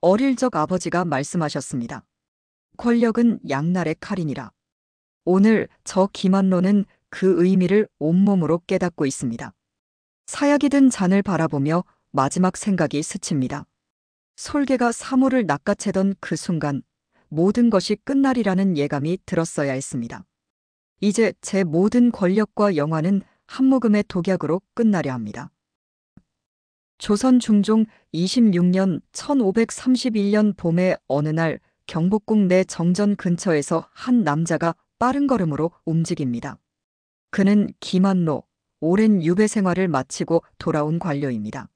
어릴 적 아버지가 말씀하셨습니다. 권력은 양날의 칼이니라. 오늘 저 김한로는 그 의미를 온몸으로 깨닫고 있습니다. 사약이 든 잔을 바라보며 마지막 생각이 스칩니다. 솔개가 사물을 낚아채던 그 순간 모든 것이 끝날이라는 예감이 들었어야 했습니다. 이제 제 모든 권력과 영화는 한 모금의 독약으로 끝나려 합니다. 조선 중종 26년 1531년 봄의 어느 날 경복궁 내 정전 근처에서 한 남자가 빠른 걸음으로 움직입니다. 그는 김한로, 오랜 유배 생활을 마치고 돌아온 관료입니다.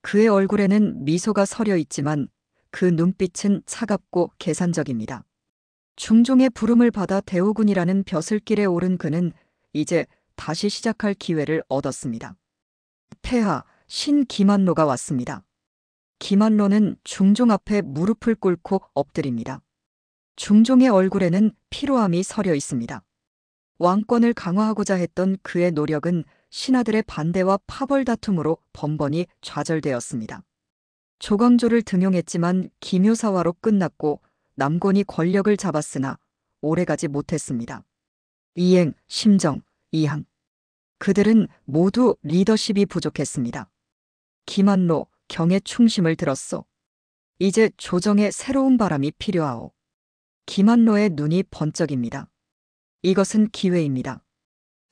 그의 얼굴에는 미소가 서려 있지만 그 눈빛은 차갑고 계산적입니다. 중종의 부름을 받아 대우군이라는 벼슬길에 오른 그는 이제 다시 시작할 기회를 얻었습니다. 폐하, 신 김한로가 왔습니다. 김한로는 중종 앞에 무릎을 꿇고 엎드립니다. 중종의 얼굴에는 피로함이 서려 있습니다. 왕권을 강화하고자 했던 그의 노력은 신하들의 반대와 파벌 다툼으로 번번이 좌절되었습니다. 조광조를 등용했지만 기묘사화로 끝났고 남권이 권력을 잡았으나 오래가지 못했습니다. 이행, 심정, 이항. 그들은 모두 리더십이 부족했습니다. 김한로, 경의 충심을 들었소. 이제 조정의 새로운 바람이 필요하오. 김한로의 눈이 번쩍입니다. 이것은 기회입니다.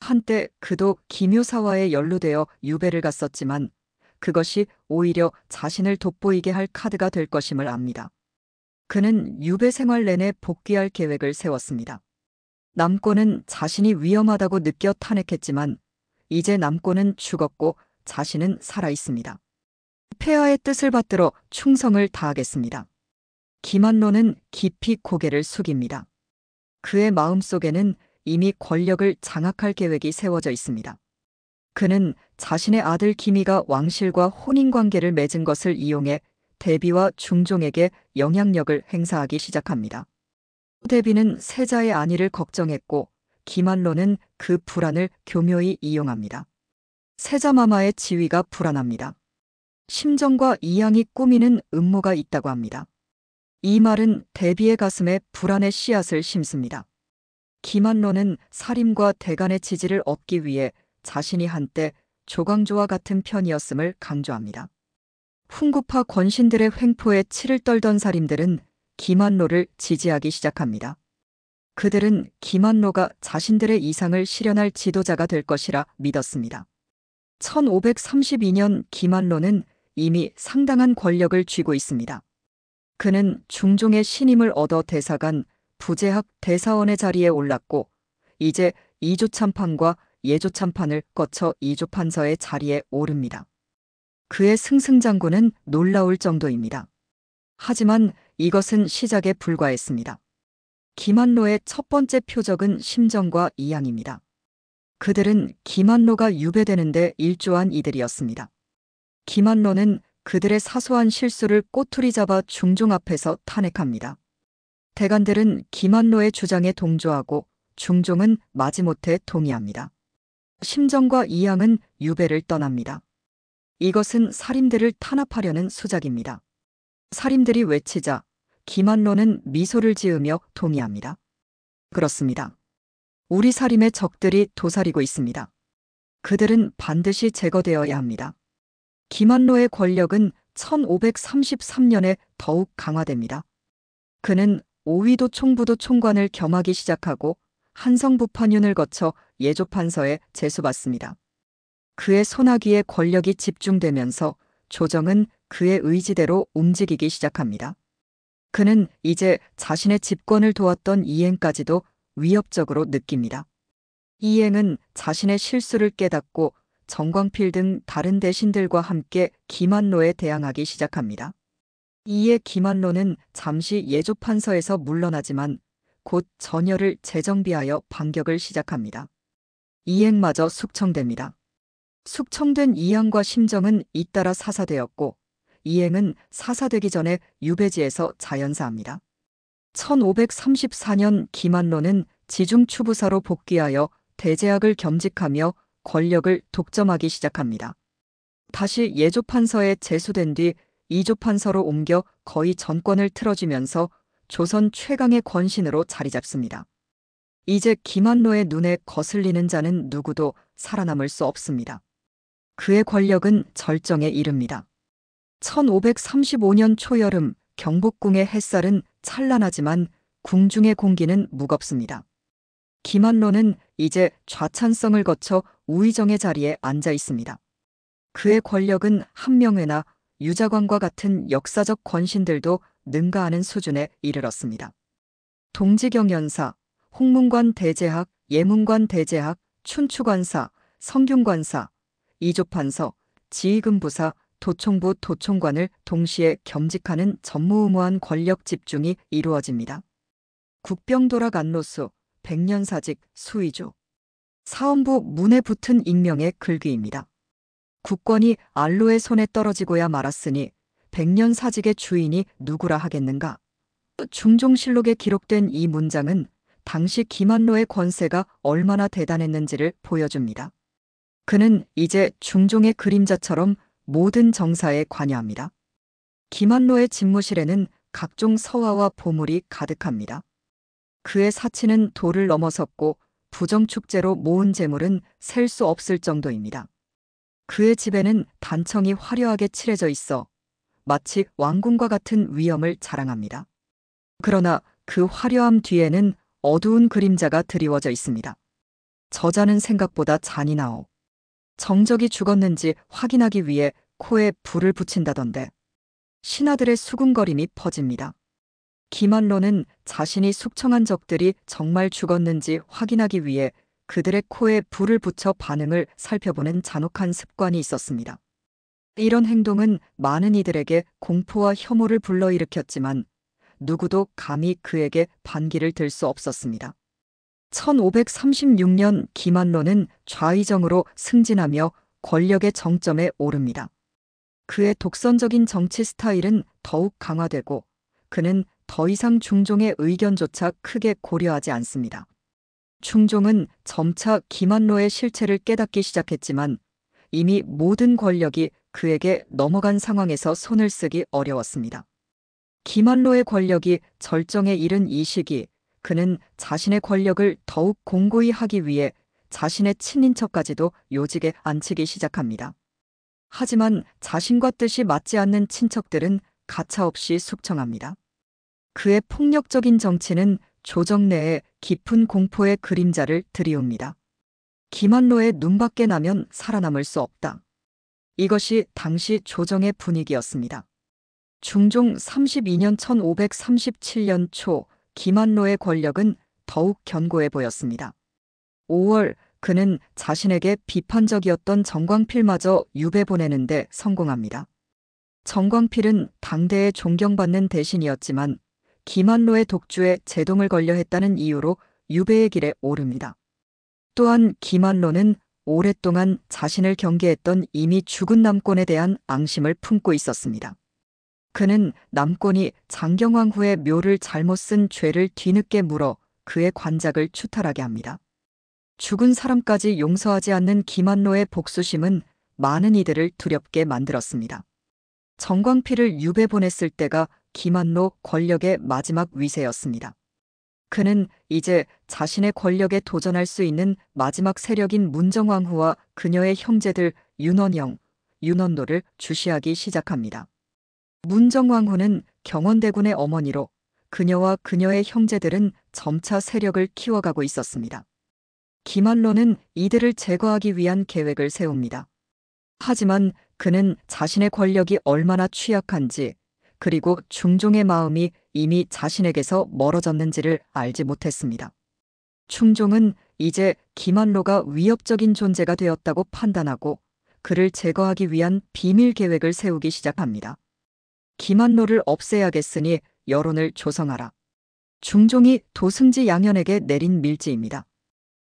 한때 그도 기묘사화에 연루되어 유배를 갔었지만 그것이 오히려 자신을 돋보이게 할 카드가 될 것임을 압니다. 그는 유배 생활 내내 복귀할 계획을 세웠습니다. 남권은 자신이 위험하다고 느껴 탄핵했지만 이제 남권은 죽었고 자신은 살아있습니다. 폐하의 뜻을 받들어 충성을 다하겠습니다. 김한로는 깊이 고개를 숙입니다. 그의 마음속에는 이미 권력을 장악할 계획이 세워져 있습니다. 그는 자신의 아들 기미가 왕실과 혼인관계를 맺은 것을 이용해 대비와 중종에게 영향력을 행사하기 시작합니다. 대비는 세자의 안위를 걱정했고 김한로는 그 불안을 교묘히 이용합니다. 세자마마의 지위가 불안합니다. 심정과 이양이 꾸미는 음모가 있다고 합니다. 이 말은 대비의 가슴에 불안의 씨앗을 심습니다. 김한로는 사림과 대간의 지지를 얻기 위해 자신이 한때 조광조와 같은 편이었음을 강조합니다. 훈구파 권신들의 횡포에 치를 떨던 사림들은 김한로를 지지하기 시작합니다. 그들은 김한로가 자신들의 이상을 실현할 지도자가 될 것이라 믿었습니다. 1532년 김한로는 이미 상당한 권력을 쥐고 있습니다. 그는 중종의 신임을 얻어 대사관, 부제학 대사원의 자리에 올랐고 이제 이조참판과 예조참판을 거쳐 이조판서의 자리에 오릅니다. 그의 승승장구는 놀라울 정도입니다. 하지만 이것은 시작에 불과했습니다. 김한로의 첫 번째 표적은 심정과 이양입니다. 그들은 김한로가 유배되는데 일조한 이들이었습니다. 김한로는 그들의 사소한 실수를 꼬투리 잡아 중종 앞에서 탄핵합니다. 대간들은 김한로의 주장에 동조하고 중종은 마지못해 동의합니다. 심정과 이양은 유배를 떠납니다. 이것은 사림들을 탄압하려는 수작입니다. 사림들이 외치자 김한로는 미소를 지으며 동의합니다. 그렇습니다. 우리 사림의 적들이 도사리고 있습니다. 그들은 반드시 제거되어야 합니다. 김한로의 권력은 1533년에 더욱 강화됩니다. 그는 오위도 총부도 총관을 겸하기 시작하고 한성부판윤을 거쳐 예조판서에 제수받습니다. 그의 손아귀에 권력이 집중되면서 조정은 그의 의지대로 움직이기 시작합니다. 그는 이제 자신의 집권을 도왔던 이행까지도 위협적으로 느낍니다. 이행은 자신의 실수를 깨닫고 정광필 등 다른 대신들과 함께 김한로에 대항하기 시작합니다. 이에 김한로는 잠시 예조판서에서 물러나지만 곧 전열을 재정비하여 반격을 시작합니다. 이행마저 숙청됩니다. 숙청된 이양과 심정은 잇따라 사사되었고 이행은 사사되기 전에 유배지에서 자연사합니다. 1534년 김한로는 지중추부사로 복귀하여 대제학을 겸직하며 권력을 독점하기 시작합니다. 다시 예조판서에 제수된 뒤 이조판서로 옮겨 거의 전권을 틀어쥐면서 조선 최강의 권신으로 자리 잡습니다. 이제 김한로의 눈에 거슬리는 자는 누구도 살아남을 수 없습니다. 그의 권력은 절정에 이릅니다. 1535년 초여름 경복궁의 햇살은 찬란하지만 궁중의 공기는 무겁습니다. 김한로는 이제 좌찬성을 거쳐 우의정의 자리에 앉아 있습니다. 그의 권력은 한명회나 유자광과 같은 역사적 권신들도 능가하는 수준에 이르렀습니다. 동지경연사, 홍문관 대제학, 예문관 대제학, 춘추관사, 성균관사, 이조판서, 지휘금부사, 도총부 도총관을 동시에 겸직하는 전무후무한 권력 집중이 이루어집니다. 국병도락 안로수, 백년사직, 수의주. 사헌부 문에 붙은 익명의 글귀입니다. 국권이 알로의 손에 떨어지고야 말았으니 백년사직의 주인이 누구라 하겠는가. 중종실록에 기록된 이 문장은 당시 김한로의 권세가 얼마나 대단했는지를 보여줍니다. 그는 이제 중종의 그림자처럼 모든 정사에 관여합니다. 김한로의 집무실에는 각종 서화와 보물이 가득합니다. 그의 사치는 도를 넘어섰고 부정축제로 모은 재물은 셀 수 없을 정도입니다. 그의 집에는 단청이 화려하게 칠해져 있어 마치 왕궁과 같은 위엄을 자랑합니다. 그러나 그 화려함 뒤에는 어두운 그림자가 드리워져 있습니다. 저자는 생각보다 잔인하오. 정적이 죽었는지 확인하기 위해 코에 불을 붙인다던데. 신하들의 수군거림이 퍼집니다. 김한로는 자신이 숙청한 적들이 정말 죽었는지 확인하기 위해 그들의 코에 불을 붙여 반응을 살펴보는 잔혹한 습관이 있었습니다. 이런 행동은 많은 이들에게 공포와 혐오를 불러일으켰지만 누구도 감히 그에게 반기를 들 수 없었습니다. 1536년 김한로는 좌의정으로 승진하며 권력의 정점에 오릅니다. 그의 독선적인 정치 스타일은 더욱 강화되고 그는 더 이상 중종의 의견조차 크게 고려하지 않습니다. 중종은 점차 김한로의 실체를 깨닫기 시작했지만 이미 모든 권력이 그에게 넘어간 상황에서 손을 쓰기 어려웠습니다. 김한로의 권력이 절정에 이른 이 시기, 그는 자신의 권력을 더욱 공고히 하기 위해 자신의 친인척까지도 요직에 앉히기 시작합니다. 하지만 자신과 뜻이 맞지 않는 친척들은 가차없이 숙청합니다. 그의 폭력적인 정치는 조정 내에 깊은 공포의 그림자를 들이웁니다. 김한로의 눈밖에 나면 살아남을 수 없다. 이것이 당시 조정의 분위기였습니다. 중종 32년 1537년 초 김한로의 권력은 더욱 견고해 보였습니다. 5월 그는 자신에게 비판적이었던 정광필마저 유배 보내는데 성공합니다. 정광필은 당대에 존경받는 대신이었지만 김한로의 독주에 제동을 걸려 했다는 이유로 유배의 길에 오릅니다. 또한 김한로는 오랫동안 자신을 경계했던 이미 죽은 남권에 대한 앙심을 품고 있었습니다. 그는 남권이 장경왕 후의 묘를 잘못 쓴 죄를 뒤늦게 물어 그의 관작을 추탈하게 합니다. 죽은 사람까지 용서하지 않는 김한로의 복수심은 많은 이들을 두렵게 만들었습니다. 정광필을 유배 보냈을 때가 김한로 권력의 마지막 위세였습니다. 그는 이제 자신의 권력에 도전할 수 있는 마지막 세력인 문정왕후와 그녀의 형제들 윤원영, 윤원노를 주시하기 시작합니다. 문정왕후는 경원대군의 어머니로 그녀와 그녀의 형제들은 점차 세력을 키워가고 있었습니다. 김한로는 이들을 제거하기 위한 계획을 세웁니다. 하지만 그는 자신의 권력이 얼마나 취약한지 그리고 중종의 마음이 이미 자신에게서 멀어졌는지를 알지 못했습니다. 중종은 이제 김한로가 위협적인 존재가 되었다고 판단하고 그를 제거하기 위한 비밀 계획을 세우기 시작합니다. 김한로를 없애야겠으니 여론을 조성하라. 중종이 도승지 양현에게 내린 밀지입니다.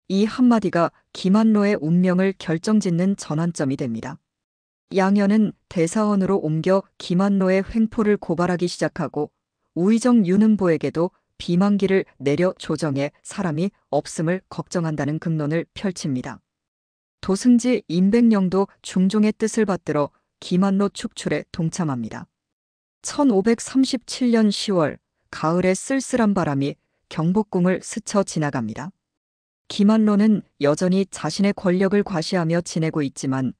이 한마디가 김한로의 운명을 결정짓는 전환점이 됩니다. 양현은 대사원으로 옮겨 김한로의 횡포를 고발하기 시작하고 우의정 윤은보에게도 비만기를 내려 조정에 사람이 없음을 걱정한다는 급론을 펼칩니다. 도승지 임백령도 중종의 뜻을 받들어 김한로 축출에 동참합니다. 1537년 10월 가을의 쓸쓸한 바람이 경복궁을 스쳐 지나갑니다. 김한로는 여전히 자신의 권력을 과시하며 지내고 있지만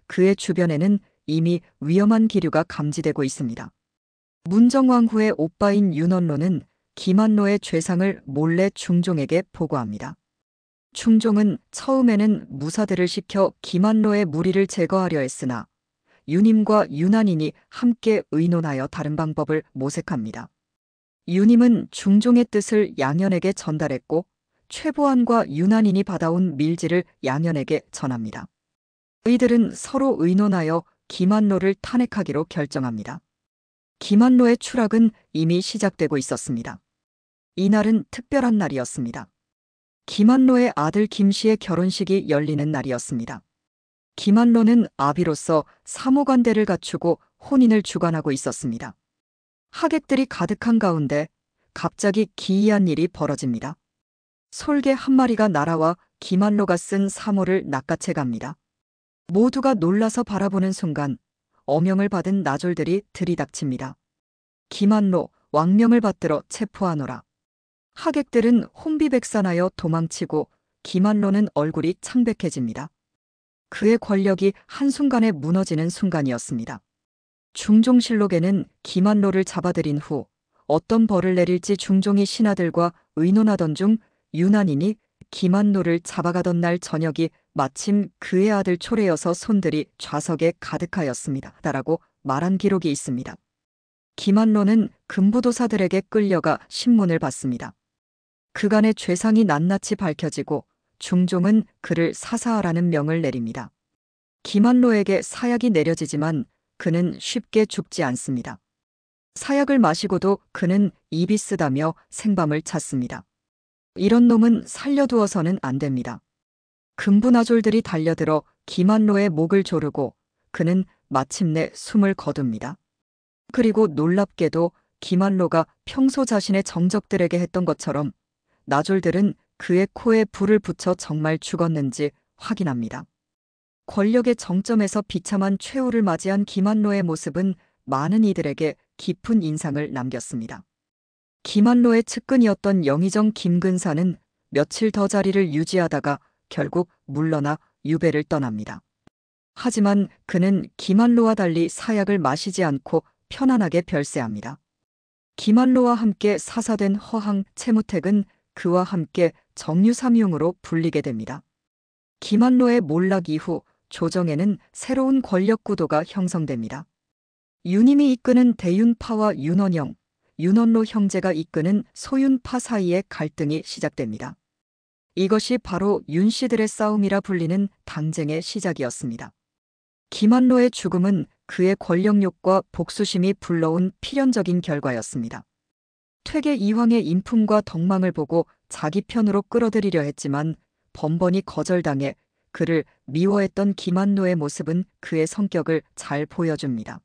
그의 주변에는 이미 위험한 기류가 감지되고 있습니다. 문정왕후의 오빠인 윤원로는 김한로의 죄상을 몰래 중종에게 보고합니다. 중종은 처음에는 무사들을 시켜 김한로의 무리를 제거하려 했으나 유님과 윤한인이 함께 의논하여 다른 방법을 모색합니다. 유님은 중종의 뜻을 양현에게 전달했고 최보안과 윤한인이 받아온 밀지를 양현에게 전합니다. 이들은 서로 의논하여 김한로를 탄핵하기로 결정합니다. 김한로의 추락은 이미 시작되고 있었습니다. 이날은 특별한 날이었습니다. 김한로의 아들 김씨의 결혼식이 열리는 날이었습니다. 김한로는 아비로서 사모관대를 갖추고 혼인을 주관하고 있었습니다. 하객들이 가득한 가운데 갑자기 기이한 일이 벌어집니다. 솔개 한 마리가 날아와 김한로가 쓴 사모를 낚아채 갑니다. 모두가 놀라서 바라보는 순간 어명을 받은 나졸들이 들이닥칩니다. 김한로 왕명을 받들어 체포하노라. 하객들은 혼비백산하여 도망치고 김한로는 얼굴이 창백해집니다. 그의 권력이 한순간에 무너지는 순간이었습니다. 중종실록에는 김한로를 잡아들인 후 어떤 벌을 내릴지 중종이 신하들과 의논하던 중 윤한인이 김한로를 잡아가던 날 저녁이 마침 그의 아들 초래여서 손들이 좌석에 가득하였습니다. 라고 말한 기록이 있습니다. 김한로는 금부도사들에게 끌려가 신문을 받습니다. 그간의 죄상이 낱낱이 밝혀지고 중종은 그를 사사하라는 명을 내립니다. 김한로에게 사약이 내려지지만 그는 쉽게 죽지 않습니다. 사약을 마시고도 그는 입이 쓰다며 생밤을 찾습니다. 이런 놈은 살려두어서는 안 됩니다. 금부나졸들이 달려들어 김한로의 목을 조르고 그는 마침내 숨을 거둡니다. 그리고 놀랍게도 김한로가 평소 자신의 정적들에게 했던 것처럼 나졸들은 그의 코에 불을 붙여 정말 죽었는지 확인합니다. 권력의 정점에서 비참한 최후를 맞이한 김한로의 모습은 많은 이들에게 깊은 인상을 남겼습니다. 김한로의 측근이었던 영의정 김근사는 며칠 더 자리를 유지하다가 결국 물러나 유배를 떠납니다. 하지만 그는 김한로와 달리 사약을 마시지 않고 편안하게 별세합니다. 김한로와 함께 사사된 허항 채무택은 그와 함께 정유삼흉으로 불리게 됩니다. 김한로의 몰락 이후 조정에는 새로운 권력 구도가 형성됩니다. 유님이 이끄는 대윤파와 윤원영, 윤원로 형제가 이끄는 소윤파 사이의 갈등이 시작됩니다. 이것이 바로 윤씨들의 싸움이라 불리는 당쟁의 시작이었습니다. 김한로의 죽음은 그의 권력욕과 복수심이 불러온 필연적인 결과였습니다. 퇴계 이황의 인품과 덕망을 보고 자기 편으로 끌어들이려 했지만 번번이 거절당해 그를 미워했던 김한로의 모습은 그의 성격을 잘 보여줍니다.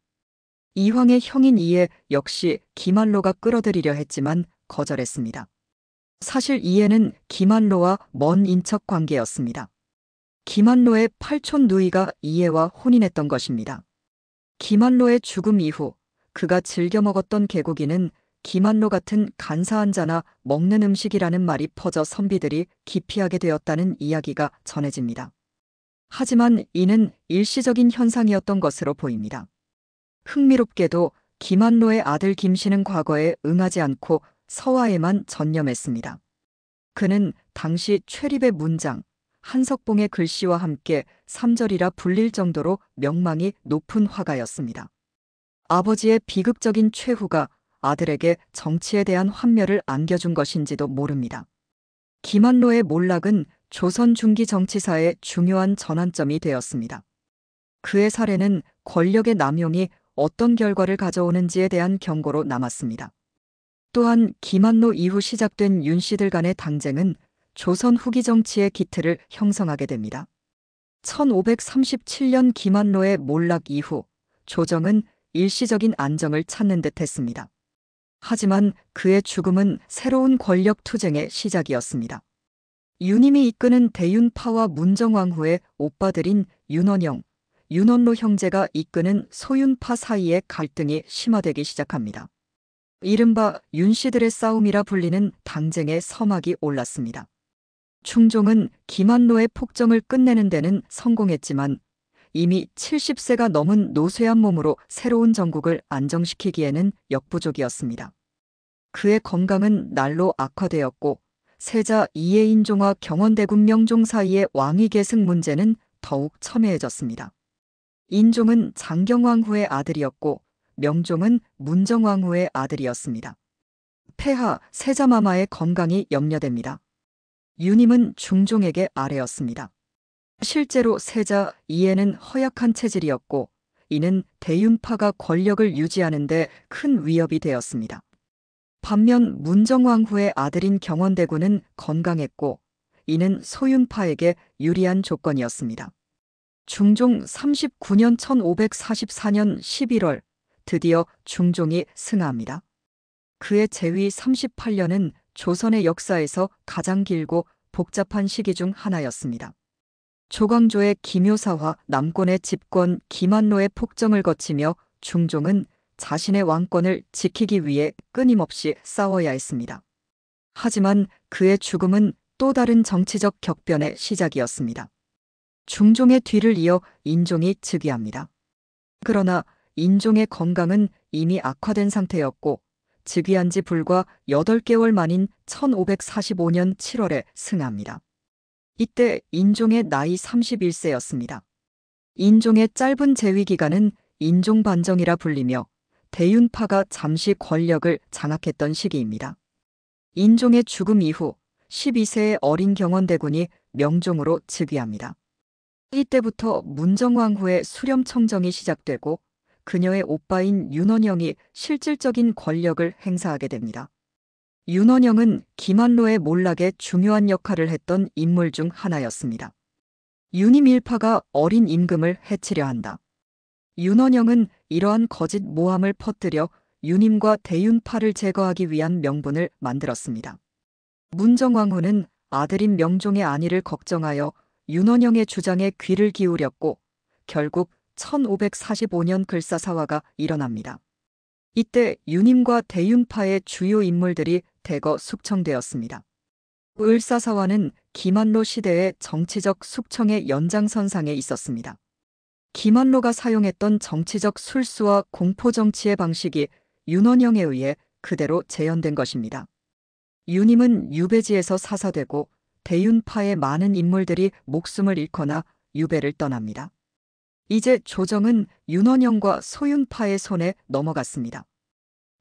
이황의 형인 이해 역시 김한로가 끌어들이려 했지만 거절했습니다. 사실 이해는 김한로와 먼 인척 관계였습니다. 김한로의 팔촌 누이가 이해와 혼인했던 것입니다. 김한로의 죽음 이후 그가 즐겨 먹었던 개고기는 김한로 같은 간사한 자나 먹는 음식이라는 말이 퍼져 선비들이 기피하게 되었다는 이야기가 전해집니다. 하지만 이는 일시적인 현상이었던 것으로 보입니다. 흥미롭게도 김한로의 아들 김씨는 과거에 응하지 않고 서화에만 전념했습니다. 그는 당시 최립의 문장, 한석봉의 글씨와 함께 삼절이라 불릴 정도로 명망이 높은 화가였습니다. 아버지의 비극적인 최후가 아들에게 정치에 대한 환멸을 안겨준 것인지도 모릅니다. 김한로의 몰락은 조선 중기 정치사의 중요한 전환점이 되었습니다. 그의 사례는 권력의 남용이 어떤 결과를 가져오는지에 대한 경고로 남았습니다. 또한 김한로 이후 시작된 윤씨들 간의 당쟁은 조선 후기 정치의 기틀을 형성하게 됩니다. 1537년 김한로의 몰락 이후 조정은 일시적인 안정을 찾는 듯 했습니다. 하지만 그의 죽음은 새로운 권력 투쟁의 시작이었습니다. 유님이 이끄는 대윤파와 문정왕후의 오빠들인 윤원영, 윤원로 형제가 이끄는 소윤파 사이의 갈등이 심화되기 시작합니다. 이른바 윤씨들의 싸움이라 불리는 당쟁의 서막이 올랐습니다. 충종은 김한로의 폭정을 끝내는 데는 성공했지만 이미 70세가 넘은 노쇠한 몸으로 새로운 전국을 안정시키기에는 역부족이었습니다. 그의 건강은 날로 악화되었고 세자 이해인종과 경원대군 명종 사이의 왕위 계승 문제는 더욱 첨예해졌습니다. 인종은 장경왕후의 아들이었고 명종은 문정왕후의 아들이었습니다. 폐하 세자마마의 건강이 염려됩니다. 유님은 중종에게 아뢰었습니다. 실제로 세자 이해는 허약한 체질이었고 이는 대윤파가 권력을 유지하는 데 큰 위협이 되었습니다. 반면 문정왕후의 아들인 경원대군은 건강했고 이는 소윤파에게 유리한 조건이었습니다. 중종 39년 1544년 11월 드디어 중종이 승하합니다. 그의 재위 38년은 조선의 역사에서 가장 길고 복잡한 시기 중 하나였습니다. 조광조의 기묘사와 남권의 집권 김한로의 폭정을 거치며 중종은 자신의 왕권을 지키기 위해 끊임없이 싸워야 했습니다. 하지만 그의 죽음은 또 다른 정치적 격변의 시작이었습니다. 중종의 뒤를 이어 인종이 즉위합니다. 그러나 인종의 건강은 이미 악화된 상태였고 즉위한 지 불과 8개월 만인 1545년 7월에 승하합니다. 이때 인종의 나이 31세였습니다. 인종의 짧은 재위 기간은 인종반정이라 불리며 대윤파가 잠시 권력을 장악했던 시기입니다. 인종의 죽음 이후 12세의 어린 경원대군이 명종으로 즉위합니다. 이때부터 문정왕후의 수렴청정이 시작되고 그녀의 오빠인 윤원영이 실질적인 권력을 행사하게 됩니다. 윤원영은 김한로의 몰락에 중요한 역할을 했던 인물 중 하나였습니다. 윤임 일파가 어린 임금을 해치려 한다. 윤원영은 이러한 거짓 모함을 퍼뜨려 윤임과 대윤파를 제거하기 위한 명분을 만들었습니다. 문정왕후는 아들인 명종의 안위를 걱정하여 윤원영의 주장에 귀를 기울였고 결국 1545년 글사사화가 일어납니다. 이때 윤임과 대윤파의 주요 인물들이 대거 숙청되었습니다. 을사사화는 김한로 시대의 정치적 숙청의 연장선상에 있었습니다. 김한로가 사용했던 정치적 술수와 공포정치의 방식이 윤원영에 의해 그대로 재현된 것입니다. 윤임은 유배지에서 사사되고 대윤파의 많은 인물들이 목숨을 잃거나 유배를 떠납니다. 이제 조정은 윤원영과 소윤파의 손에 넘어갔습니다.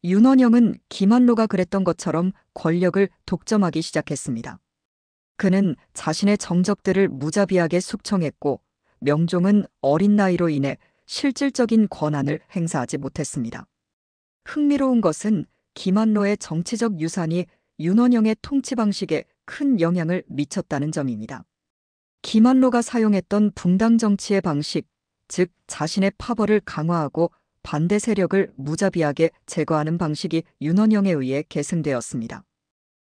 윤원영은 김한로가 그랬던 것처럼 권력을 독점하기 시작했습니다. 그는 자신의 정적들을 무자비하게 숙청했고 명종은 어린 나이로 인해 실질적인 권한을 행사하지 못했습니다. 흥미로운 것은 김한로의 정치적 유산이 윤원영의 통치 방식에 큰 영향을 미쳤다는 점입니다. 김한로가 사용했던 붕당 정치의 방식, 즉 자신의 파벌을 강화하고 반대 세력을 무자비하게 제거하는 방식이 윤원영에 의해 계승되었습니다.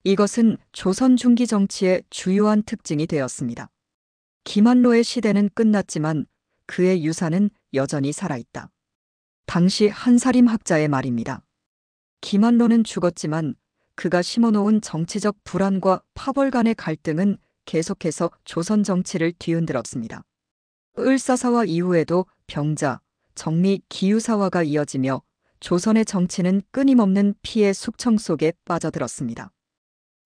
이것은 조선 중기 정치의 주요한 특징이 되었습니다. 김한로의 시대는 끝났지만 그의 유산은 여전히 살아있다. 당시 한사림 학자의 말입니다. 김한로는 죽었지만 그가 심어놓은 정치적 불안과 파벌 간의 갈등은 계속해서 조선 정치를 뒤흔들었습니다. 을사사화 이후에도 병자, 정미, 기유사화가 이어지며 조선의 정치는 끊임없는 피해 숙청 속에 빠져들었습니다.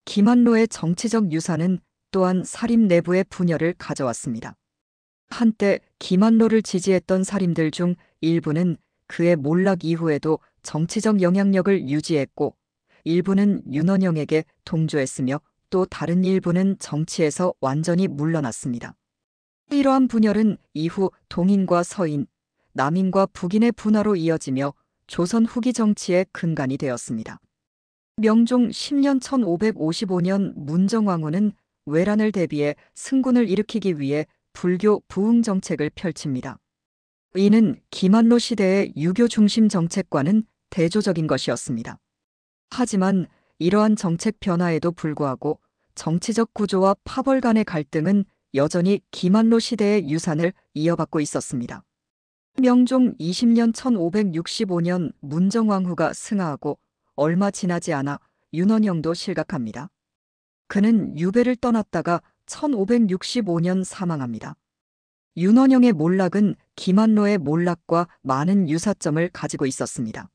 김한로의 정치적 유산은 또한 사림 내부의 분열을 가져왔습니다. 한때 김한로를 지지했던 사림들 중 일부는 그의 몰락 이후에도 정치적 영향력을 유지했고 일부는 윤원영에게 동조했으며 또 다른 일부는 정치에서 완전히 물러났습니다. 이러한 분열은 이후 동인과 서인, 남인과 북인의 분화로 이어지며 조선 후기 정치의 근간이 되었습니다. 명종 10년 1555년 문정왕후는 외란을 대비해 승군을 일으키기 위해 불교 부흥 정책을 펼칩니다. 이는 김한로 시대의 유교 중심 정책과는 대조적인 것이었습니다. 하지만 이러한 정책 변화에도 불구하고 정치적 구조와 파벌 간의 갈등은 여전히 김한로 시대의 유산을 이어받고 있었습니다. 명종 20년 1565년 문정왕후가 승하하고 얼마 지나지 않아 윤원형도 실각합니다. 그는 유배를 떠났다가 1565년 사망합니다. 윤원형의 몰락은 김한로의 몰락과 많은 유사점을 가지고 있었습니다.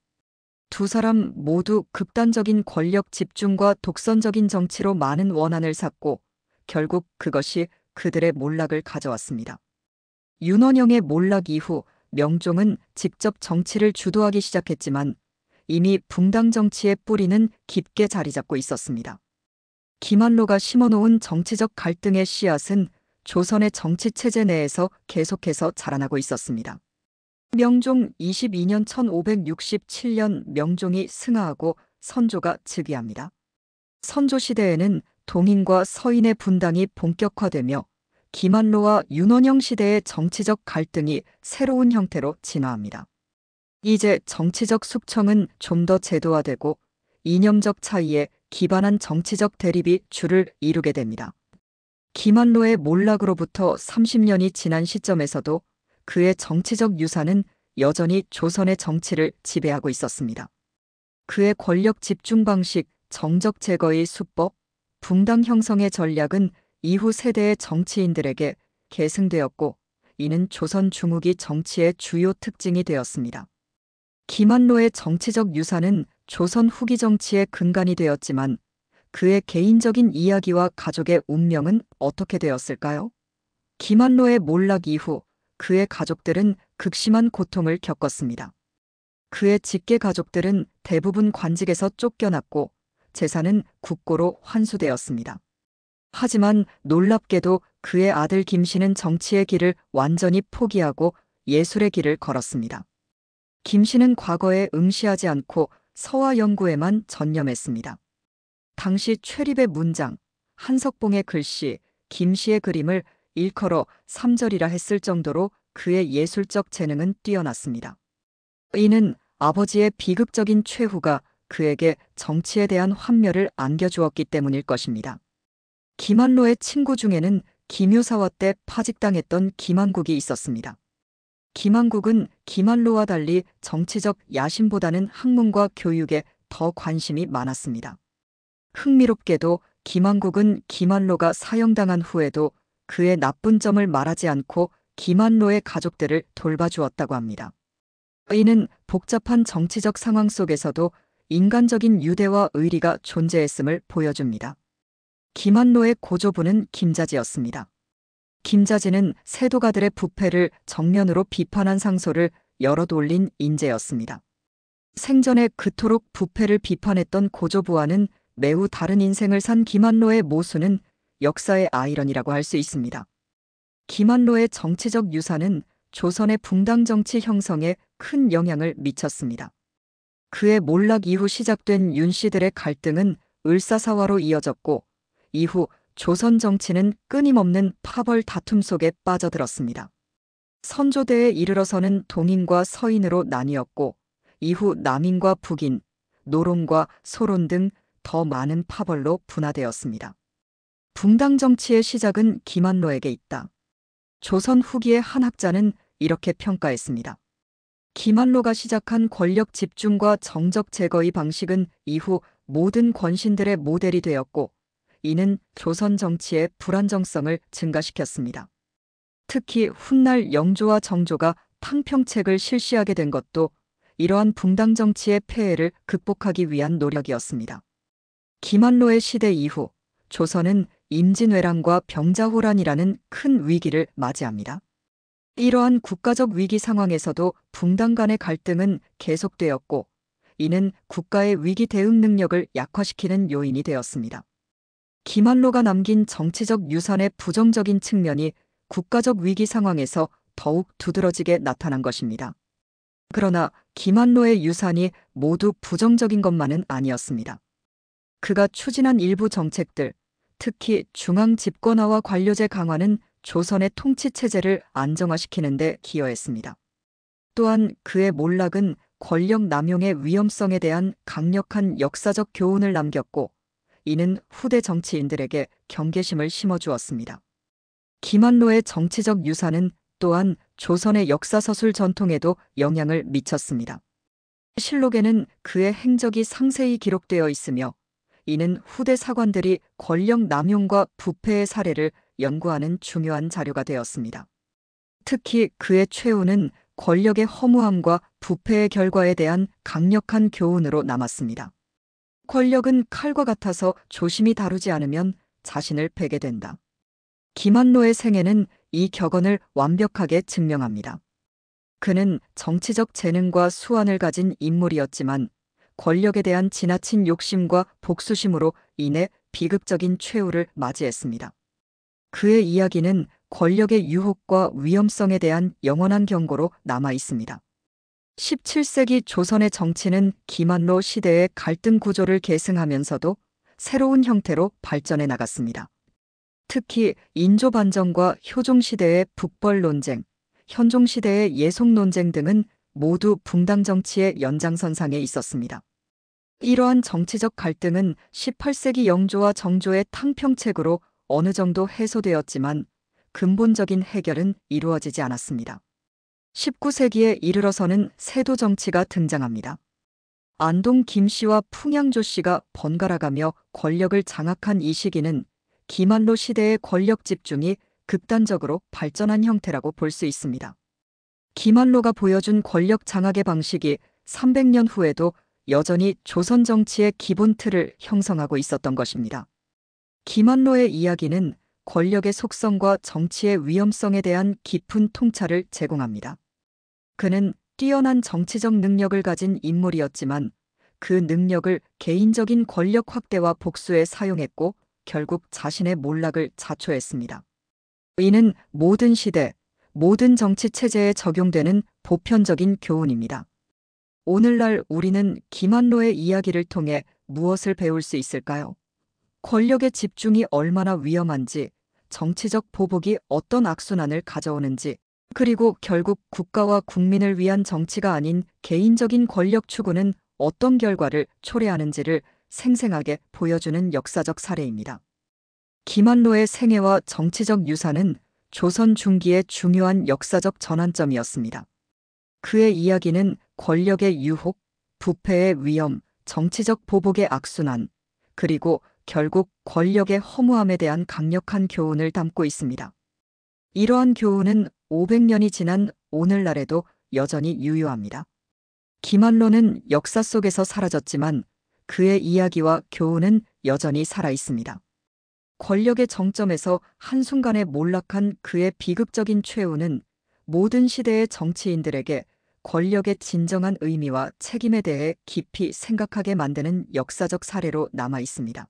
두 사람 모두 극단적인 권력 집중과 독선적인 정치로 많은 원한을 샀고 결국 그것이 그들의 몰락을 가져왔습니다. 윤원형의 몰락 이후 명종은 직접 정치를 주도하기 시작했지만 이미 붕당 정치의 뿌리는 깊게 자리 잡고 있었습니다. 김한로가 심어놓은 정치적 갈등의 씨앗은 조선의 정치체제 내에서 계속해서 자라나고 있었습니다. 명종 22년 1567년 명종이 승하하고 선조가 즉위합니다. 선조 시대에는 동인과 서인의 분당이 본격화되며 김한로와 윤원형 시대의 정치적 갈등이 새로운 형태로 진화합니다. 이제 정치적 숙청은 좀 더 제도화되고 이념적 차이에 기반한 정치적 대립이 주를 이루게 됩니다. 김한로의 몰락으로부터 30년이 지난 시점에서도 그의 정치적 유산은 여전히 조선의 정치를 지배하고 있었습니다. 그의 권력 집중 방식, 정적 제거의 수법, 붕당 형성의 전략은 이후 세대의 정치인들에게 계승되었고 이는 조선 중후기 정치의 주요 특징이 되었습니다. 김한로의 정치적 유산은 조선 후기 정치의 근간이 되었지만 그의 개인적인 이야기와 가족의 운명은 어떻게 되었을까요? 김한로의 몰락 이후 그의 가족들은 극심한 고통을 겪었습니다. 그의 직계 가족들은 대부분 관직에서 쫓겨났고 재산은 국고로 환수되었습니다. 하지만 놀랍게도 그의 아들 김씨는 정치의 길을 완전히 포기하고 예술의 길을 걸었습니다. 김씨는 과거에 응시하지 않고 서화 연구에만 전념했습니다. 당시 최립의 문장, 한석봉의 글씨, 김씨의 그림을 일컬어 삼절이라 했을 정도로 그의 예술적 재능은 뛰어났습니다. 이는 아버지의 비극적인 최후가 그에게 정치에 대한 환멸을 안겨주었기 때문일 것입니다. 김한로의 친구 중에는 김효사화 때 파직당했던 김한국이 있었습니다. 김한국은 김한로와 달리 정치적 야심보다는 학문과 교육에 더 관심이 많았습니다. 흥미롭게도 김한국은 김한로가 사형당한 후에도 그의 나쁜 점을 말하지 않고 김한로의 가족들을 돌봐주었다고 합니다. 이는 복잡한 정치적 상황 속에서도 인간적인 유대와 의리가 존재했음을 보여줍니다. 김한로의 고조부는 김자지였습니다. 김자지는 세도가들의 부패를 정면으로 비판한 상소를 여러 돌린 인재였습니다. 생전에 그토록 부패를 비판했던 고조부와는 매우 다른 인생을 산 김한로의 모순은 역사의 아이러니라고 할 수 있습니다. 김한로의 정치적 유산은 조선의 붕당 정치 형성에 큰 영향을 미쳤습니다. 그의 몰락 이후 시작된 윤씨들의 갈등은 을사사화로 이어졌고 이후 조선 정치는 끊임없는 파벌 다툼 속에 빠져들었습니다. 선조대에 이르러서는 동인과 서인으로 나뉘었고 이후 남인과 북인, 노론과 소론 등 더 많은 파벌로 분화되었습니다. 붕당 정치의 시작은 김한로에게 있다. 조선 후기의 한 학자는 이렇게 평가했습니다. 김한로가 시작한 권력 집중과 정적 제거의 방식은 이후 모든 권신들의 모델이 되었고 이는 조선 정치의 불안정성을 증가시켰습니다. 특히 훗날 영조와 정조가 탕평책을 실시하게 된 것도 이러한 붕당 정치의 폐해를 극복하기 위한 노력이었습니다. 김한로의 시대 이후 조선은 임진왜란과 병자호란이라는 큰 위기를 맞이합니다. 이러한 국가적 위기 상황에서도 붕당 간의 갈등은 계속되었고 이는 국가의 위기 대응 능력을 약화시키는 요인이 되었습니다. 김한로가 남긴 정치적 유산의 부정적인 측면이 국가적 위기 상황에서 더욱 두드러지게 나타난 것입니다. 그러나 김한로의 유산이 모두 부정적인 것만은 아니었습니다. 그가 추진한 일부 정책들, 특히 중앙 집권화와 관료제 강화는 조선의 통치체제를 안정화시키는 데 기여했습니다. 또한 그의 몰락은 권력 남용의 위험성에 대한 강력한 역사적 교훈을 남겼고 이는 후대 정치인들에게 경계심을 심어주었습니다. 김한로의 정치적 유산은 또한 조선의 역사서술 전통에도 영향을 미쳤습니다. 실록에는 그의 행적이 상세히 기록되어 있으며 이는 후대 사관들이 권력 남용과 부패의 사례를 연구하는 중요한 자료가 되었습니다. 특히 그의 최후는 권력의 허무함과 부패의 결과에 대한 강력한 교훈으로 남았습니다. 권력은 칼과 같아서 조심히 다루지 않으면 자신을 베게 된다. 김한로의 생애는 이 격언을 완벽하게 증명합니다. 그는 정치적 재능과 수완을 가진 인물이었지만 권력에 대한 지나친 욕심과 복수심으로 인해 비극적인 최후를 맞이했습니다. 그의 이야기는 권력의 유혹과 위험성에 대한 영원한 경고로 남아 있습니다. 17세기 조선의 정치는 김한로 시대의 갈등 구조를 계승하면서도 새로운 형태로 발전해 나갔습니다. 특히 인조반정과 효종시대의 북벌 논쟁, 현종시대의 예속 논쟁 등은 모두 붕당 정치의 연장선상에 있었습니다. 이러한 정치적 갈등은 18세기 영조와 정조의 탕평책으로 어느 정도 해소되었지만 근본적인 해결은 이루어지지 않았습니다. 19세기에 이르러서는 세도 정치가 등장합니다. 안동 김씨와 풍양조 씨가 번갈아가며 권력을 장악한 이 시기는 김한로 시대의 권력 집중이 극단적으로 발전한 형태라고 볼 수 있습니다. 김한로가 보여준 권력 장악의 방식이 300년 후에도 여전히 조선 정치의 기본 틀을 형성하고 있었던 것입니다. 김한로의 이야기는 권력의 속성과 정치의 위험성에 대한 깊은 통찰을 제공합니다. 그는 뛰어난 정치적 능력을 가진 인물이었지만 그 능력을 개인적인 권력 확대와 복수에 사용했고 결국 자신의 몰락을 자초했습니다. 이는 모든 시대, 모든 정치 체제에 적용되는 보편적인 교훈입니다. 오늘날 우리는 김한로의 이야기를 통해 무엇을 배울 수 있을까요? 권력의 집중이 얼마나 위험한지, 정치적 보복이 어떤 악순환을 가져오는지, 그리고 결국 국가와 국민을 위한 정치가 아닌 개인적인 권력 추구는 어떤 결과를 초래하는지를 생생하게 보여주는 역사적 사례입니다. 김한로의 생애와 정치적 유산은 조선 중기의 중요한 역사적 전환점이었습니다. 그의 이야기는 권력의 유혹, 부패의 위험, 정치적 보복의 악순환, 그리고 결국 권력의 허무함에 대한 강력한 교훈을 담고 있습니다. 이러한 교훈은 500년이 지난 오늘날에도 여전히 유효합니다. 김한로는 역사 속에서 사라졌지만 그의 이야기와 교훈은 여전히 살아 있습니다. 권력의 정점에서 한순간에 몰락한 그의 비극적인 최후는 모든 시대의 정치인들에게 권력의 진정한 의미와 책임에 대해 깊이 생각하게 만드는 역사적 사례로 남아 있습니다.